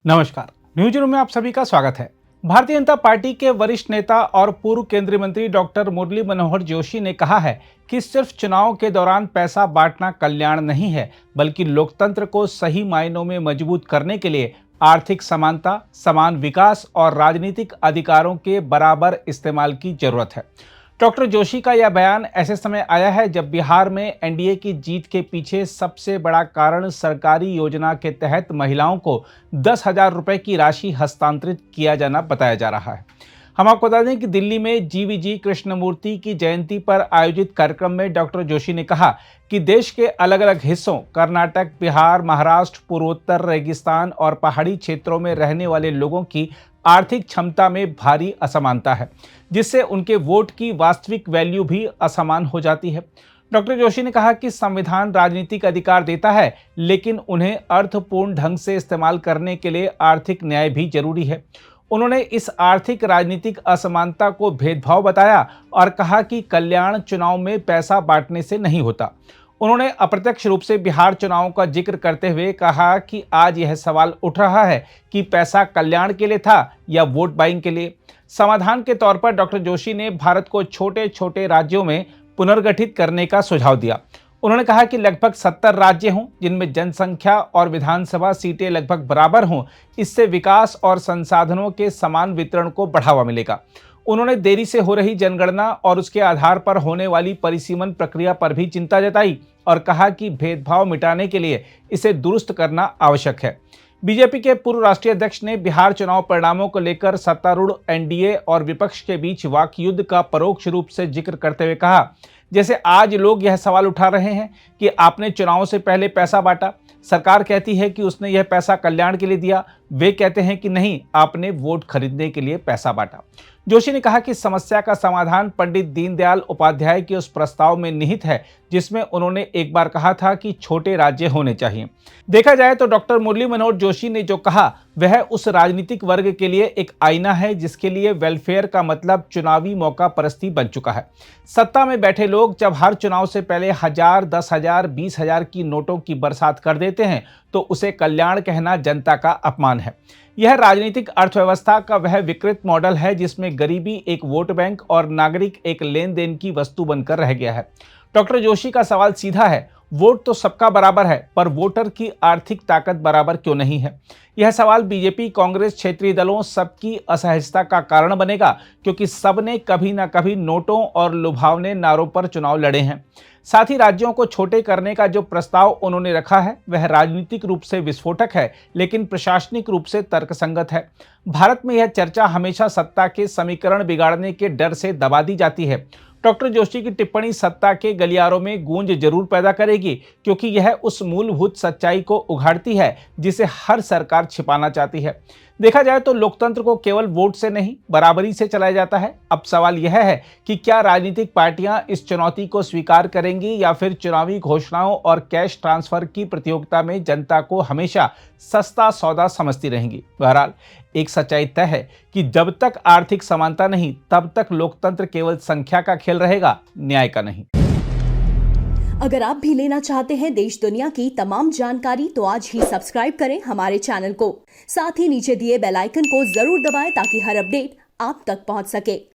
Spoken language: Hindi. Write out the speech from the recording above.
नमस्कार। न्यूज रूम में आप सभी का स्वागत है। भारतीय जनता पार्टी के वरिष्ठ नेता और पूर्व केंद्रीय मंत्री डॉक्टर मुरली मनोहर जोशी ने कहा है कि सिर्फ चुनाव के दौरान पैसा बांटना कल्याण नहीं है, बल्कि लोकतंत्र को सही मायनों में मजबूत करने के लिए आर्थिक समानता, समान विकास और राजनीतिक अधिकारों के बराबर इस्तेमाल की जरूरत है। डॉक्टर जोशी का यह बयान ऐसे समय आया है जब बिहार में एनडीए की जीत के पीछे सबसे बड़ा कारण सरकारी योजना के तहत महिलाओं को 10,000 रुपए की राशि हस्तांतरित किया जाना बताया जा रहा है। हम आपको बता दें कि दिल्ली में जीवीजी कृष्णमूर्ति की जयंती पर आयोजित कार्यक्रम में डॉक्टर जोशी ने कहा कि देश के अलग अलग हिस्सों कर्नाटक, बिहार, महाराष्ट्र, पूर्वोत्तर, रेगिस्तान और पहाड़ी क्षेत्रों में रहने वाले लोगों की आर्थिक क्षमता में भारी असमानता है, जिससे उनके वोट की वास्तविक वैल्यू भी असमान हो जाती है। डॉक्टर जोशी ने कहा कि संविधान राजनीतिक अधिकार देता है, लेकिन उन्हें अर्थपूर्ण ढंग से इस्तेमाल करने के लिए आर्थिक न्याय भी जरूरी है। उन्होंने इस आर्थिक राजनीतिक असमानता को भेदभाव बताया और कहा कि कल्याण चुनाव में पैसा बांटने से नहीं होता। उन्होंने अप्रत्यक्ष रूप से बिहार चुनावों का जिक्र करते हुए कहा कि आज यह सवाल उठ रहा है कि पैसा कल्याण के लिए था या वोट बाइंग के लिए। समाधान के तौर पर डॉक्टर जोशी ने भारत को छोटे छोटे राज्यों में पुनर्गठित करने का सुझाव दिया। उन्होंने कहा कि लगभग 70 राज्य हों जिनमें जनसंख्या और विधानसभा सीटें लगभग बराबर हों, इससे विकास और संसाधनों के समान वितरण को बढ़ावा मिलेगा। उन्होंने देरी से हो रही जनगणना और उसके आधार पर होने वाली परिसीमन प्रक्रिया पर भी चिंता जताई और कहा कि भेदभाव मिटाने के लिए इसे दुरुस्त करना आवश्यक है। बीजेपी के पूर्व राष्ट्रीय अध्यक्ष ने बिहार चुनाव परिणामों को लेकर सत्तारूढ़ एनडीए और विपक्ष के बीच वाक युद्ध का परोक्ष रूप से जिक्र करते हुए कहा, जैसे आज लोग यह सवाल उठा रहे हैं कि आपने चुनाव से पहले पैसा बांटा। सरकार कहती है कि उसने यह पैसा कल्याण के लिए दिया, वे कहते हैं कि नहीं, आपने वोट खरीदने के लिए पैसा बांटा। जोशी ने कहा कि समस्या का समाधान पंडित दीनदयाल उपाध्याय के उस प्रस्ताव में निहित है जिसमें उन्होंने एक बार कहा था कि छोटे राज्य होने चाहिए। देखा जाए तो डॉक्टर मुरली मनोहर जोशी ने जो कहा वह उस राजनीतिक वर्ग के लिए एक आईना है जिसके लिए वेलफेयर का मतलब चुनावी मौका परस्ती बन चुका है। सत्ता में बैठे लोग जब हर चुनाव से पहले 1,000, 10,000, 20,000 की नोटों की बरसात कर देते हैं तो उसे कल्याण कहना जनता का अपमान है। यह राजनीतिक अर्थव्यवस्था का वह विकृत मॉडल है जिसमें गरीबी एक वोट बैंक और नागरिक एक लेन देन की वस्तु बनकर रह गया है। डॉक्टर जोशी का सवाल सीधा है, वोट तो सबका बराबर है, पर वोटर की आर्थिक ताकत बराबर क्यों नहीं है? यह सवाल बीजेपी, कांग्रेस, क्षेत्रीय दलों सबकी असहजता का कारण बनेगा, क्योंकि सबने कभी न कभी नोटों और लुभावने नारों पर चुनाव लड़े हैं। साथ ही राज्यों को छोटे करने का जो प्रस्ताव उन्होंने रखा है वह राजनीतिक रूप से विस्फोटक है, लेकिन प्रशासनिक रूप से तर्कसंगत है। भारत में यह चर्चा हमेशा सत्ता के समीकरण बिगाड़ने के डर से दबा दी जाती है। डॉक्टर जोशी की टिप्पणी सत्ता के गलियारों में गूंज जरूर पैदा करेगी, क्योंकि यह उस मूलभूत सच्चाई को उघाड़ती है जिसे हर सरकार छिपाना चाहती है। देखा जाए तो लोकतंत्र को केवल वोट से नहीं, बराबरी से चलाया जाता है। अब सवाल यह है कि क्या राजनीतिक पार्टियां इस चुनौती को स्वीकार करेंगी या फिर चुनावी घोषणाओं और कैश ट्रांसफर की प्रतियोगिता में जनता को हमेशा सस्ता सौदा समझती रहेंगी। बहरहाल एक सच्चाई तय है कि जब तक आर्थिक समानता नहीं, तब तक लोकतंत्र केवल संख्या का खेल रहेगा, न्याय का नहीं। अगर आप भी लेना चाहते हैं देश दुनिया की तमाम जानकारी तो आज ही सब्सक्राइब करें हमारे चैनल को। साथ ही नीचे दिए बेल आइकन को जरूर दबाएं ताकि हर अपडेट आप तक पहुंच सके।